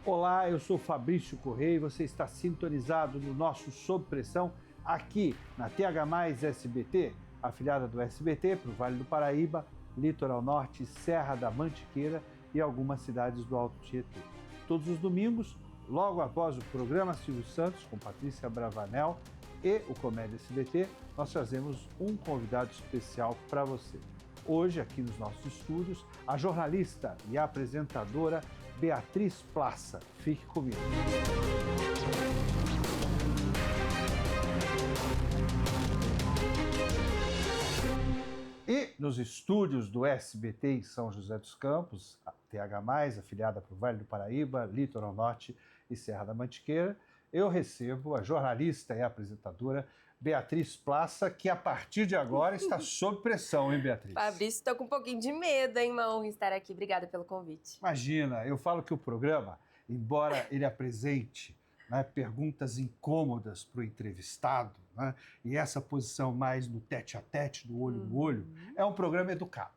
Olá, eu sou Fabrício Correia e você está sintonizado no nosso Sob Pressão aqui na TH+ SBT, afiliada do SBT para o Vale do Paraíba, Litoral Norte, Serra da Mantiqueira e algumas cidades do Alto Tietê. Todos os domingos, logo após o programa Silvio Santos com Patrícia Bravanel e o Comédia SBT, nós trazemos um convidado especial para você. Hoje, aqui nos nossos estúdios, a jornalista e apresentadora Beatriz Plaça. Fique comigo. E nos estúdios do SBT em São José dos Campos, a TH+, afiliada para o Vale do Paraíba, Litoral Norte e Serra da Mantiqueira, eu recebo a jornalista e apresentadora Beatriz Plaça, que a partir de agora está sob pressão, hein, Beatriz? Fabrício, estou com um pouquinho de medo, hein? Uma honra estar aqui. Obrigada pelo convite. Imagina, eu falo que o programa, embora ele apresente perguntas incômodas para o entrevistado, e essa posição mais no tete-a-tete, do olho no olho, é um programa educado.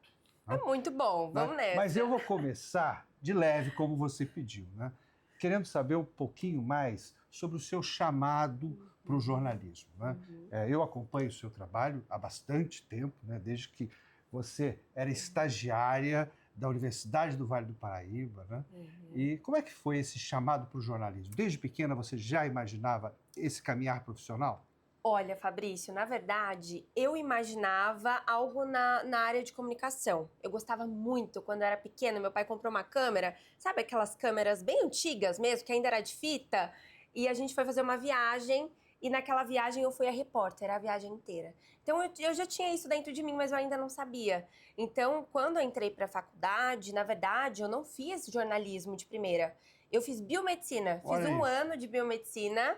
É muito bom, vamos nessa. Mas eu vou começar de leve, como você pediu, querendo saber um pouquinho mais sobre o seu chamado para o jornalismo. Eu acompanho o seu trabalho há bastante tempo, desde que você era estagiária da Universidade do Vale do Paraíba. E como é que foi esse chamado para o jornalismo? Desde pequena você já imaginava esse caminhar profissional? Olha, Fabrício, na verdade, eu imaginava algo na área de comunicação. Eu gostava muito, quando eu era pequena, meu pai comprou uma câmera, sabe aquelas câmeras bem antigas mesmo, que ainda era de fita? E a gente foi fazer uma viagem, e naquela viagem eu fui a repórter, a viagem inteira. Então eu já tinha isso dentro de mim, mas eu ainda não sabia. Então, quando eu entrei para a faculdade, na verdade, eu não fiz jornalismo de primeira. Eu fiz biomedicina, fiz um ano de biomedicina.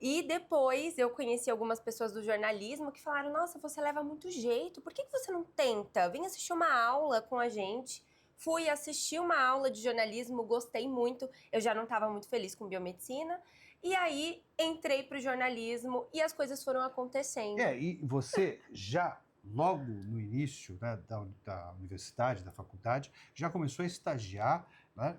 E depois eu conheci algumas pessoas do jornalismo que falaram: nossa, você leva muito jeito, por que você não tenta? Vem assistir uma aula com a gente. Fui assistir uma aula de jornalismo, gostei muito, eu já não estava muito feliz com biomedicina. E aí entrei para o jornalismo e as coisas foram acontecendo. E você já, logo no início da universidade, da faculdade, já começou a estagiar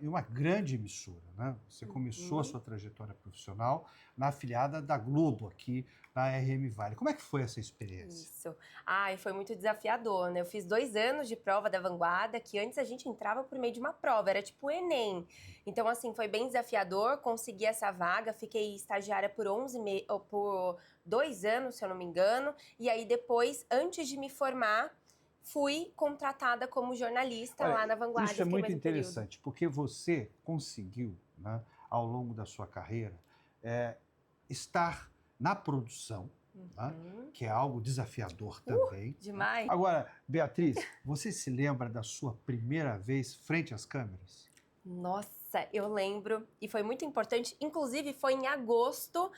em uma grande emissora. Você começou a sua trajetória profissional na afiliada da Globo, aqui na RM Vale. Como é que foi essa experiência? Isso. Foi muito desafiador, Eu fiz 2 anos de prova da Vanguarda, que antes a gente entrava por meio de uma prova, era tipo o Enem. Então, assim, foi bem desafiador, consegui essa vaga, fiquei estagiária por 2 anos, se eu não me engano, e aí depois, antes de me formar, fui contratada como jornalista lá na Vanguarda. Isso é muito interessante, porque você conseguiu, ao longo da sua carreira, estar na produção, que é algo desafiador também. Demais! Agora, Beatriz, você se lembra da sua primeira vez frente às câmeras? Nossa, eu lembro, e foi muito importante, inclusive foi em agosto,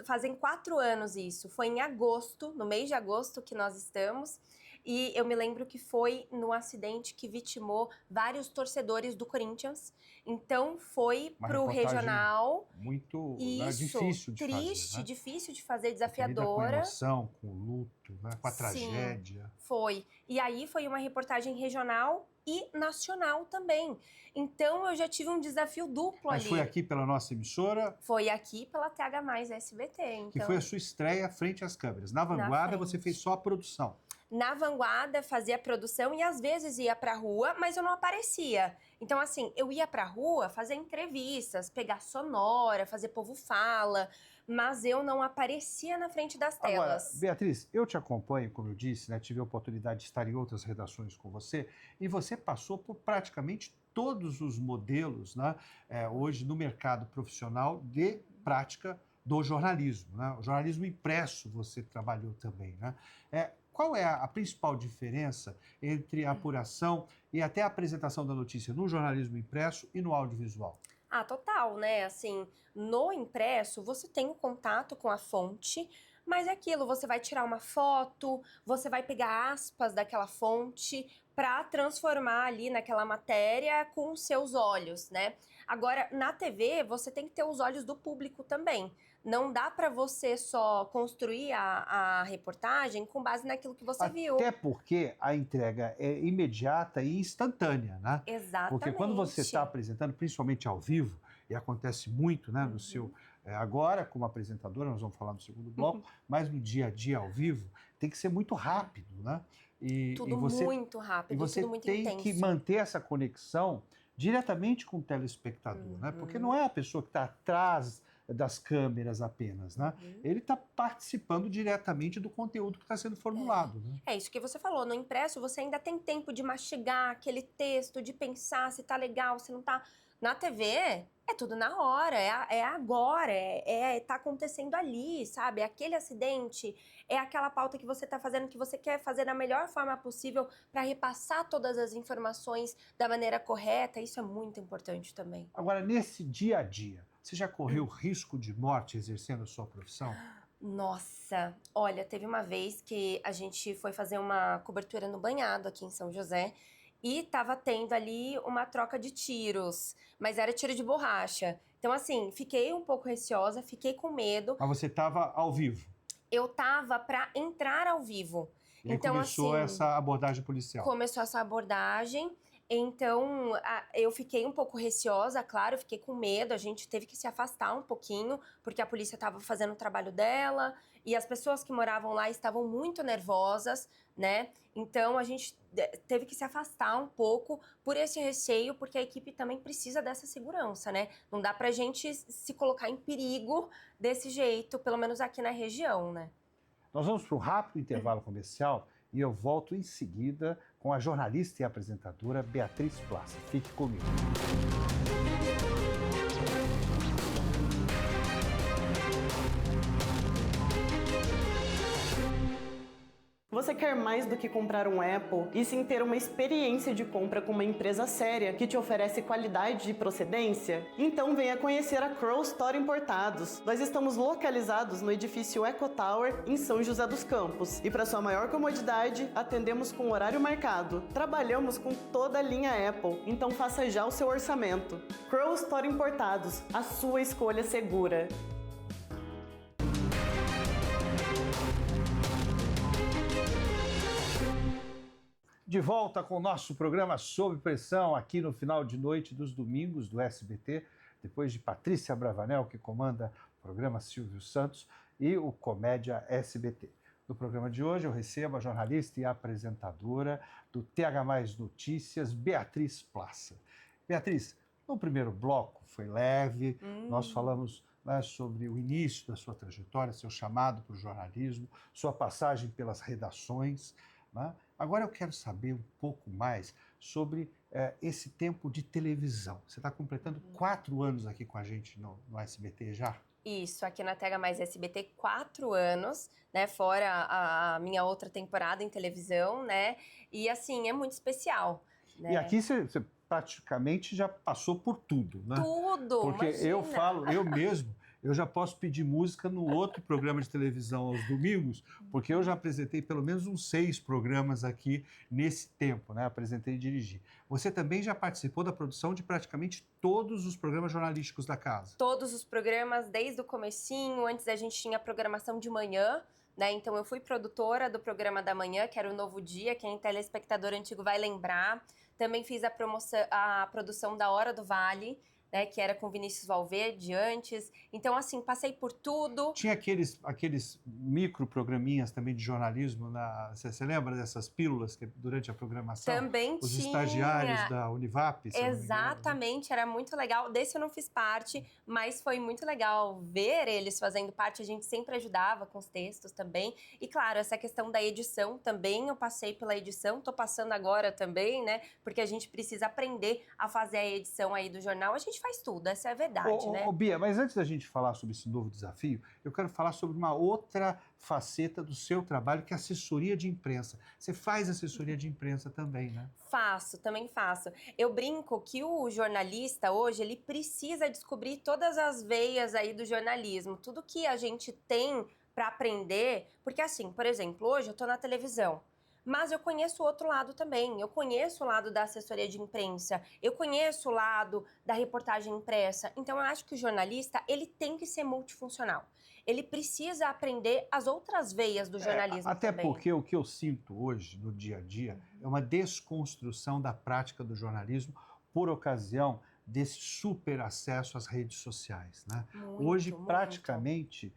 fazem 4 anos isso, foi em agosto, no mês de agosto que nós estamos, e eu me lembro que foi no acidente que vitimou vários torcedores do Corinthians, então foi pro regional. Muito difícil de fazer. Difícil de fazer, desafiadora. Com a emoção, com o luto, com a tragédia. Foi, e aí foi uma reportagem regional e nacional também. Então eu já tive um desafio duplo ali. Mas foi aqui pela nossa emissora? Foi aqui pela TH+ SBT. Então, que foi a sua estreia frente às câmeras. Na Vanguarda você fez só a produção. Na Vanguarda fazia a produção e às vezes ia pra rua, mas eu não aparecia. Então assim, eu ia pra rua fazer entrevistas, pegar sonora, fazer povo fala, mas eu não aparecia na frente das telas. Agora, Beatriz, eu te acompanho, como eu disse, tive a oportunidade de estar em outras redações com você, e você passou por praticamente todos os modelos, hoje no mercado profissional de prática do jornalismo. O jornalismo impresso você trabalhou também. Qual é a principal diferença entre a apuração e até a apresentação da notícia no jornalismo impresso e no audiovisual? Total, Assim, no impresso você tem o contato com a fonte, mas é aquilo, você vai tirar uma foto, você vai pegar aspas daquela fonte, para transformar ali naquela matéria com os seus olhos, né? Agora, na TV, você tem que ter os olhos do público também. Não dá para você só construir a reportagem com base naquilo que você viu. Até porque a entrega é imediata e instantânea, né? Exatamente. Porque quando você está apresentando, principalmente ao vivo, e acontece muito, né, no seu... agora, como apresentadora, nós vamos falar no segundo bloco, mas no dia a dia, ao vivo, tem que ser muito rápido, né? Tudo muito rápido, e você tudo muito tem intenso. que manter essa conexão diretamente com o telespectador, né? Porque não é a pessoa que está atrás das câmeras apenas, né? Ele está participando diretamente do conteúdo que está sendo formulado. Né? É isso que você falou, no impresso você ainda tem tempo de mastigar aquele texto, de pensar se tá legal, se não tá. Na TV é tudo na hora, é agora, tá acontecendo ali, sabe? É aquele acidente, é aquela pauta que você tá fazendo, que você quer fazer da melhor forma possível para repassar todas as informações da maneira correta, isso é muito importante também. Agora, nesse dia a dia, você já correu risco de morte exercendo a sua profissão? Nossa, olha, teve uma vez que a gente foi fazer uma cobertura no Banhado aqui em São José e tava tendo ali uma troca de tiros, mas era tiro de borracha. Então, assim, fiquei um pouco receosa, fiquei com medo. Mas você estava ao vivo? Eu tava para entrar ao vivo. E aí então, começou assim, essa abordagem policial? Começou essa abordagem. Então, eu fiquei um pouco receosa, claro, fiquei com medo, a gente teve que se afastar um pouquinho, porque a polícia estava fazendo o trabalho dela, e as pessoas que moravam lá estavam muito nervosas, né? Então, a gente teve que se afastar um pouco por esse receio, porque a equipe também precisa dessa segurança, né? Não dá pra gente se colocar em perigo desse jeito, pelo menos aqui na região, né? Nós vamos para um rápido intervalo comercial e eu volto em seguida com a jornalista e apresentadora Beatriz Plaça. Fique comigo. Você quer mais do que comprar um Apple e sim ter uma experiência de compra com uma empresa séria que te oferece qualidade e procedência? Então venha conhecer a Crow Store Importados. Nós estamos localizados no edifício Eco Tower, em São José dos Campos. E para sua maior comodidade, atendemos com horário marcado. Trabalhamos com toda a linha Apple, então faça já o seu orçamento. Crow Store Importados, a sua escolha segura. De volta com o nosso programa Sob Pressão, aqui no final de noite dos domingos do SBT, depois de Patrícia Bravanel, que comanda o programa Silvio Santos, e o Comédia SBT. No programa de hoje eu recebo a jornalista e apresentadora do TH+ Notícias, Beatriz Plaça. Beatriz, no primeiro bloco foi leve, nós falamos sobre o início da sua trajetória, seu chamado para o jornalismo, sua passagem pelas redações, né? Agora eu quero saber um pouco mais sobre esse tempo de televisão. Você está completando 4 anos aqui com a gente no SBT já? Isso, aqui na TH+ SBT, 4 anos, né? Fora a minha outra temporada em televisão, né? E assim, é muito especial. Né? E aqui você praticamente já passou por tudo, né? Tudo! Porque imagina. eu falo, eu mesmo, eu já posso pedir música no outro programa de televisão aos domingos, porque eu já apresentei pelo menos uns 6 programas aqui nesse tempo, né? Apresentei e dirigi. Você também já participou da produção de praticamente todos os programas jornalísticos da casa? Todos os programas, desde o comecinho, antes a gente tinha a programação de manhã, né? Então eu fui produtora do programa da manhã, que era o Novo Dia, quem é telespectador antigo vai lembrar. Também fiz a produção da Hora do Vale, né, que era com Vinícius Valverde antes. Então, assim, passei por tudo. Tinha aqueles microprograminhas também de jornalismo, você lembra dessas pílulas que durante a programação? Também os tinha. Estagiários da Univap? Exatamente, era muito legal. Desse eu não fiz parte, mas foi muito legal ver eles fazendo parte. A gente sempre ajudava com os textos também. E, claro, essa questão da edição também, eu passei pela edição, tô passando agora também, né? Porque a gente precisa aprender a fazer a edição aí do jornal. A gente faz tudo, essa é a verdade, né? Bia, mas antes da gente falar sobre esse novo desafio, eu quero falar sobre uma outra faceta do seu trabalho, que é a assessoria de imprensa. Você faz assessoria de imprensa também, né? Faço, também faço. Eu brinco que o jornalista hoje, ele precisa descobrir todas as veias aí do jornalismo, tudo que a gente tem para aprender, porque assim, por exemplo, hoje eu tô na televisão, mas eu conheço o outro lado também. Eu conheço o lado da assessoria de imprensa, eu conheço o lado da reportagem impressa. Então, eu acho que o jornalista, ele tem que ser multifuncional. Ele precisa aprender as outras veias do jornalismo até também. porque o que eu sinto hoje, no dia a dia, é uma desconstrução da prática do jornalismo por ocasião desse super acesso às redes sociais, né? Hoje, praticamente,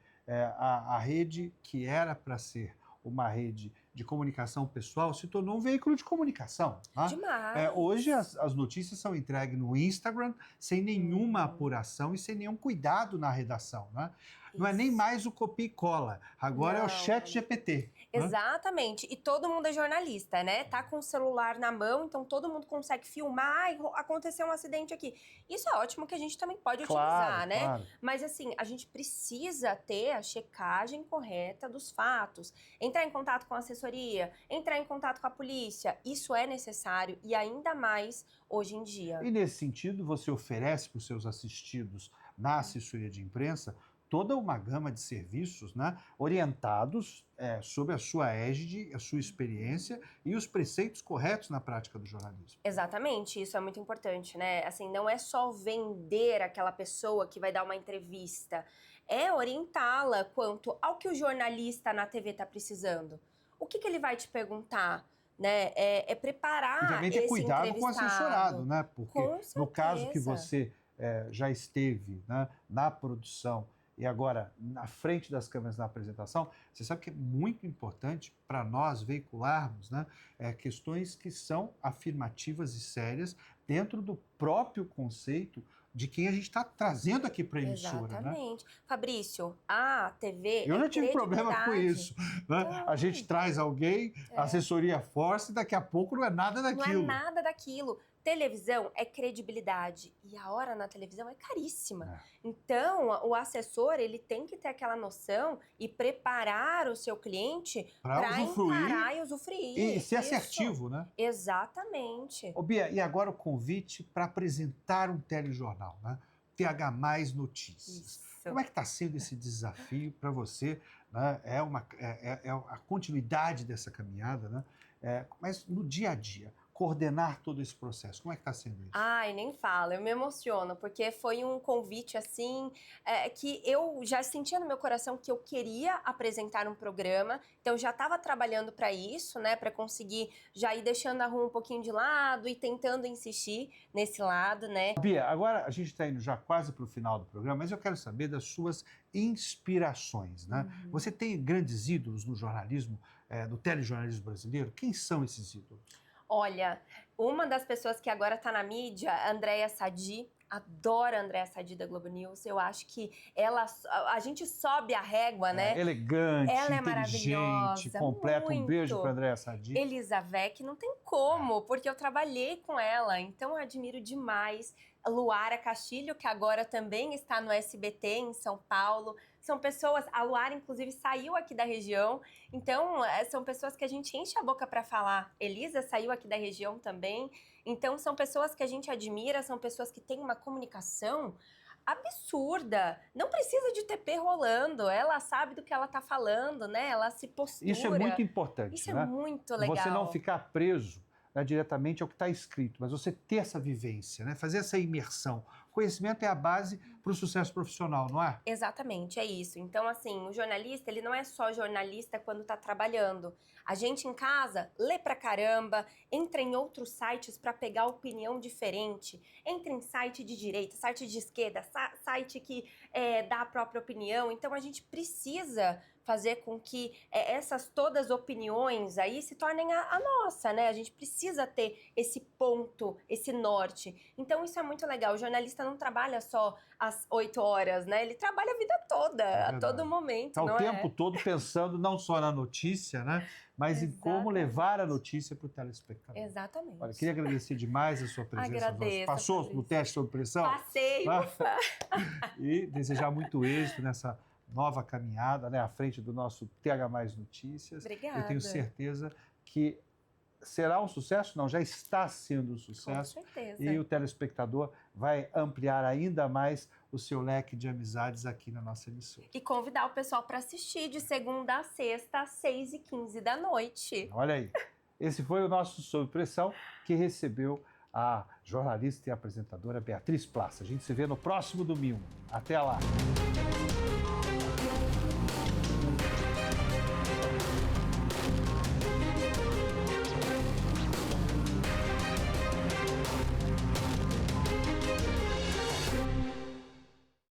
a rede que era para ser uma rede de comunicação pessoal se tornou um veículo de comunicação. Né? Demais. Hoje as notícias são entregues no Instagram sem nenhuma apuração e sem nenhum cuidado na redação. Né? Não é nem mais o copia e cola, agora é o chat GPT. Exatamente, e todo mundo é jornalista, né? Tá com o celular na mão, então todo mundo consegue filmar e aconteceu um acidente aqui. Isso é ótimo que a gente também pode utilizar, né? Claro. Mas assim, a gente precisa ter a checagem correta dos fatos, entrar em contato com a assessoria, entrar em contato com a polícia, isso é necessário e ainda mais hoje em dia. E nesse sentido, você oferece para os seus assistidos na assessoria de imprensa toda uma gama de serviços, né, orientados sob a sua égide, a sua experiência e os preceitos corretos na prática do jornalismo. Exatamente, isso é muito importante, né? Assim, não é só vender aquela pessoa que vai dar uma entrevista, é orientá-la quanto ao que o jornalista na TV está precisando. O que ele vai te perguntar? Né? É preparar e também ter esse cuidado com o assessorado, né? Porque no caso que você já esteve, né, na produção e agora na frente das câmeras na apresentação, você sabe que é muito importante para nós veicularmos, né, questões que são afirmativas e sérias dentro do próprio conceito de quem a gente está trazendo aqui para a emissora. Exatamente. Né? Fabrício, a TV Eu já tive problema com isso. Né? Então, a gente traz alguém, a assessoria força e daqui a pouco não é nada daquilo. Não é nada daquilo. Televisão é credibilidade e a hora na televisão é caríssima. Então, o assessor, ele tem que ter aquela noção e preparar o seu cliente para encarar e usufruir. E ser assertivo, né? Exatamente. Ô Bia, e agora o convite para apresentar um telejornal, né? TH Mais Notícias. Isso. Como é que está sendo esse desafio para você? Né? É a continuidade dessa caminhada, né? Mas no dia a dia, coordenar todo esse processo, como é que está sendo isso? Ai, nem fala, eu me emociono, porque foi um convite, assim, que eu já sentia no meu coração que eu queria apresentar um programa, então eu já estava trabalhando para isso, né, para conseguir já ir deixando a rua um pouquinho de lado e tentando insistir nesse lado, né. Bia, agora a gente está indo já quase para o final do programa, mas eu quero saber das suas inspirações, né? Você tem grandes ídolos no jornalismo, no telejornalismo brasileiro? Quem são esses ídolos? Olha, uma das pessoas que agora está na mídia, a Andréa Sadi, adoro a Andréa Sadi da Globo News, eu acho que a gente sobe a régua, né? Elegante, ela inteligente, completa. Um beijo para a Andréa Sadi. Elizavec, não tem como, porque eu trabalhei com ela, então eu admiro demais. Luara Castilho, que agora também está no SBT em São Paulo. São pessoas, a Luara inclusive saiu aqui da região, então são pessoas que a gente enche a boca para falar. Elisa saiu aqui da região também, então são pessoas que a gente admira, são pessoas que têm uma comunicação absurda. Não precisa de TP rolando, ela sabe do que ela tá falando, né? Ela se postura. Isso é muito importante, Isso né? é muito legal. Você não ficar preso, né, diretamente ao que está escrito, mas você ter essa vivência, né? Fazer essa imersão. Conhecimento é a base para o sucesso profissional, não é? Exatamente, é isso. Então, assim, o jornalista, ele não é só jornalista quando está trabalhando. A gente em casa lê pra caramba, entra em outros sites para pegar opinião diferente, entra em site de direita, site de esquerda, site que dá a própria opinião. Então, a gente precisa fazer com que essas todas opiniões aí se tornem a nossa, né? A gente precisa ter esse ponto, esse norte. Então, isso é muito legal. O jornalista não trabalha só às 8 horas, né? Ele trabalha a vida toda, a todo momento, Está não o tempo todo pensando não só na notícia, né? Mas em como levar a notícia para o telespectador. Exatamente. Olha, queria agradecer demais a sua presença. Agradeço. Passou no teste sob pressão? Passei, ufa. E desejar muito êxito nessa nova caminhada, né? À frente do nosso TH Mais Notícias. Obrigada. Eu tenho certeza que será um sucesso, não, já está sendo um sucesso. Com certeza. E o telespectador vai ampliar ainda mais o seu leque de amizades aqui na nossa emissora. E convidar o pessoal para assistir de segunda a sexta, às 6h15 da noite. Olha aí, Esse foi o nosso Sob Pressão, que recebeu a jornalista e apresentadora Beatriz Plaça. A gente se vê no próximo domingo. Até lá!